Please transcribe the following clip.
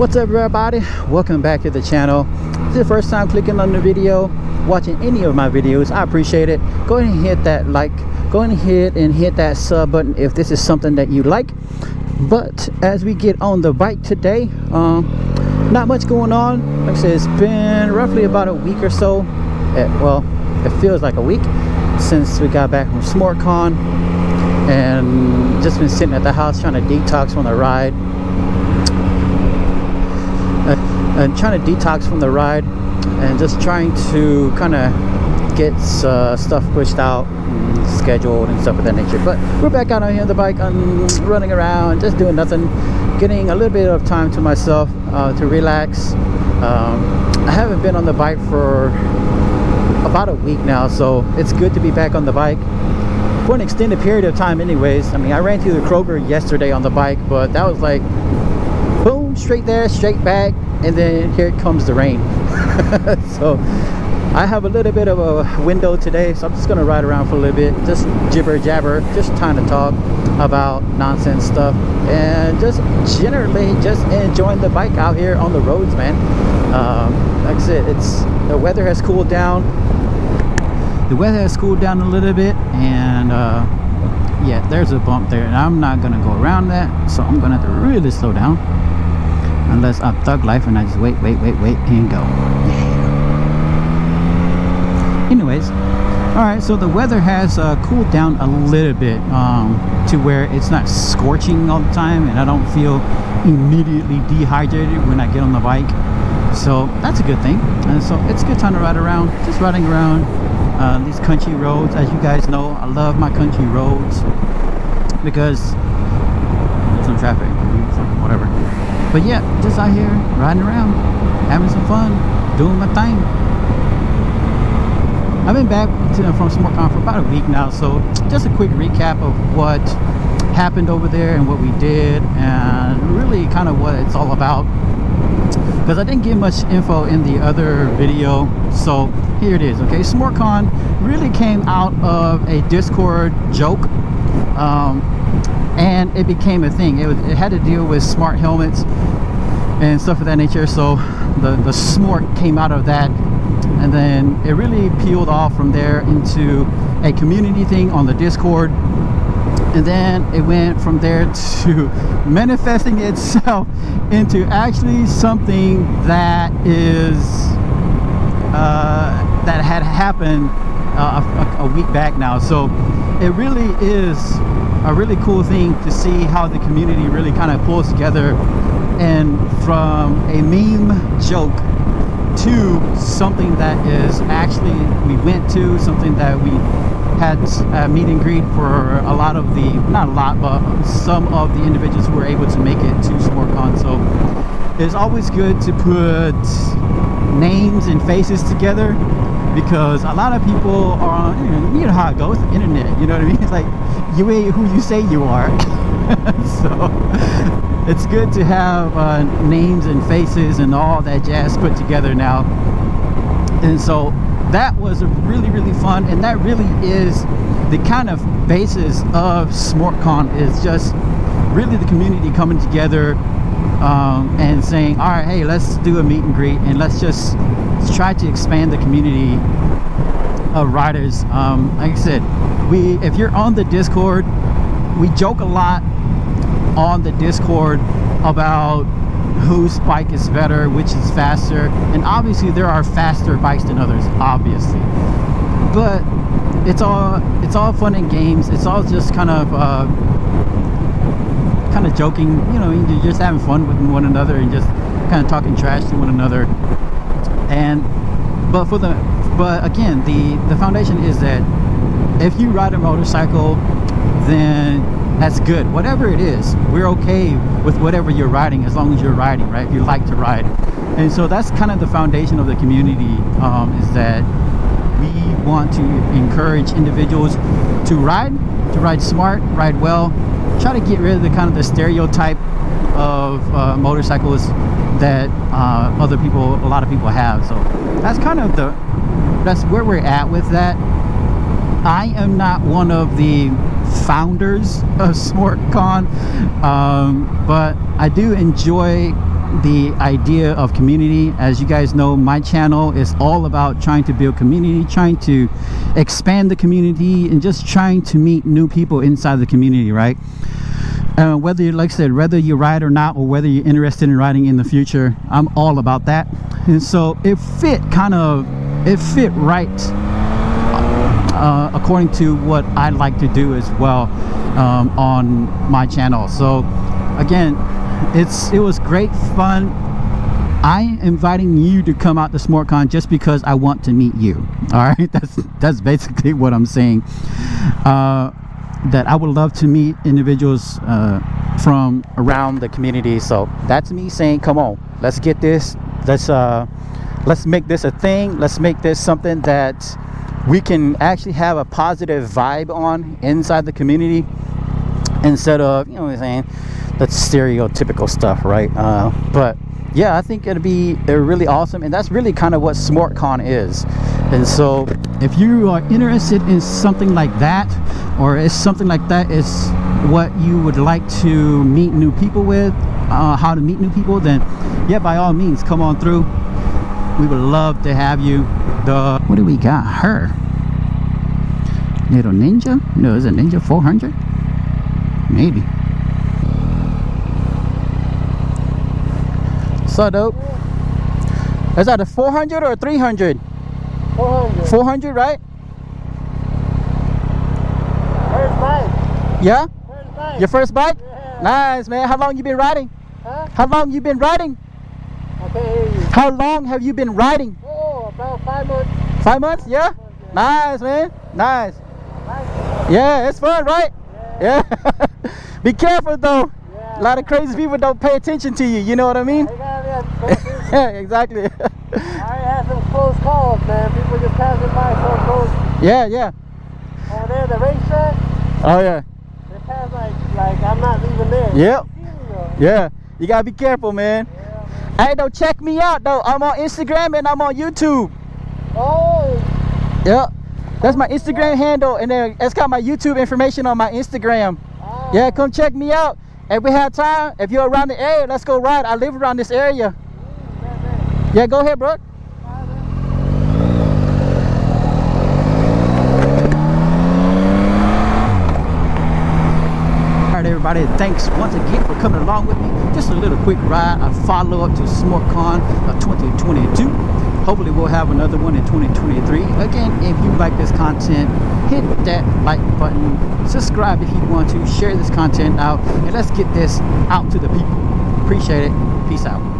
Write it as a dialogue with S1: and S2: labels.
S1: What's up, everybody? Welcome back to the channel. If this is your first time clicking on the video, watching any of my videos, I appreciate it. Go ahead and hit that like, go ahead and hit that sub button if this is something that you like. But as we get on the bike today, not much going on. Like I said, it's been roughly about a week or so. Well, it feels like a week since we got back from SMORTCon, and just been sitting at the house trying to detox from the ride. And trying to detox from the ride and just trying to kind of get stuff pushed out and scheduled and stuff of that nature. But we're back out on here on the bike, running around, just doing nothing, getting a little bit of time to myself to relax. I haven't been on the bike for about a week now, so it's good to be back on the bike for an extended period of time anyways. I mean, I ran through the Kroger yesterday on the bike, but that was like boom, straight there, straight back, and then here comes the rain. So I have a little bit of a window today, so I'm just gonna ride around for a little bit, just jibber jabber, just trying to talk about nonsense stuff and just generally just enjoying the bike out here on the roads, man. Like I said, the weather has cooled down. The weather has cooled down a little bit, and yeah, there's a bump there, and I'm not gonna go around that, so I'm gonna have to really slow down. Unless I'm thug life and I just wait and go. Yeah. Anyways, all right, so the weather has cooled down a little bit to where it's not scorching all the time, and I don't feel immediately dehydrated when I get on the bike. So that's a good thing. And so it's a good time to ride around, just riding around these country roads. As you guys know, I love my country roads because there's some traffic, whatever. But yeah, just out here riding around, having some fun, doing my thing. I've been back from SMORTCon for about a week now, so just a quick recap of what happened over there and what we did, and really kind of what it's all about. Because I didn't get much info in the other video, so here it is. Okay, SMORTCon really came out of a Discord joke. And it became a thing. It had to deal with smart helmets and stuff of that nature. So the SMORT came out of that, and then it really peeled off from there into a community thing on the Discord, and then it went from there to manifesting itself into actually something that is that had happened a week back now. So it really is a really cool thing to see how the community really kind of pulls together, and from a meme joke to something that is actually we went to, something that we had a meet and greet for a lot of the, not a lot, but some of the individuals who were able to make it to SMORTCon. So it's always good to put names and faces together, because a lot of people are, you know how it goes, the internet, you know what I mean? It's like, you ain't who you say you are. So it's good to have names and faces and all that jazz put together now. And so that was really fun, and that really is the kind of basis of SMORTCon, is just really the community coming together and saying, all right, hey, let's do a meet and greet, and let's try to expand the community of riders. Like I said, if you're on the Discord, we joke a lot on the Discord about whose bike is better, which is faster, and obviously there are faster bikes than others, obviously, but it's all fun and games. It's all just kind of joking, you know, you're just having fun with one another and just kind of talking trash to one another. And but again, the foundation is that if you ride a motorcycle, then that's good. Whatever it is, we're okay with whatever you're riding, as long as you're riding, right? If you like to ride. And so that's kind of the foundation of the community, is that we want to encourage individuals to ride smart, ride well, try to get rid of the stereotype of motorcycles that a lot of people have. So that's kind of that's where we're at with that. I am not one of the founders of SMORTCon, but I do enjoy the idea of community. As you guys know, my channel is all about trying to build community, trying to expand the community, and just trying to meet new people inside the community, right? Whether you, like I said, whether you ride or not, or whether you're interested in riding in the future, I'm all about that. And so it fit right according to what I like to do as well on my channel. So again, it was great fun. I inviting you to come out to SmortCon just because I want to meet you. All right, that's basically what I'm saying. That I would love to meet individuals from around the community. So that's me saying, come on, let's get this. Let's make this a thing. Let's make this something that we can actually have a positive vibe on inside the community, instead of, you know what I'm saying, that's stereotypical stuff, right? But yeah, I think it'll be really awesome, and that's really kind of what SmortCon is. And so if you are interested in something like that, or if something like that is what you would like to meet new people with, how to meet new people, then yeah, by all means, come on through. We would love to have you. What do we got? Her little Ninja? No, is it Ninja 400? Maybe. So dope. Is that a 400 or a 300?
S2: 400.
S1: 400, right?
S2: First bike.
S1: Yeah?
S2: First bike.
S1: Your first bike?
S2: Yeah.
S1: Nice, man. How long you been riding?
S2: Huh?
S1: How long you been riding?
S2: I can't hear you.
S1: How long have you been riding?
S2: Oh, about 5 months.
S1: 5 months? Yeah? Nice, man. Nice. Yeah, it's fun, right? Yeah. Be careful though.
S2: Yeah.
S1: A lot of crazy people don't pay attention to you. You know what I mean?
S2: You gotta be close.
S1: Yeah, exactly.
S2: I had some close calls, man. People just passing by so close.
S1: Yeah, yeah.
S2: Over there, the racetrack,
S1: Oh yeah.
S2: they pass like I'm not even there.
S1: Yep.
S2: You see me, though.
S1: Yeah. You gotta be careful, man.
S2: Yeah, man.
S1: Hey, though, check me out though. I'm on Instagram and I'm on YouTube.
S2: Oh,
S1: Yep. That's my Instagram handle, and then it's got my YouTube information on my Instagram.
S2: ah.
S1: Yeah, come check me out. If we have time, if you're around the area, let's go ride. I live around this area. Yeah, go ahead, bro. Alright, everybody, thanks once again for coming along with me. Just a little quick ride, a follow-up to SmortCon of 2022. Hopefully we'll have another one in 2023. Again, if you like this content, hit that like button, subscribe if you want to, share this content out, and let's get this out to the people. Appreciate it. Peace out.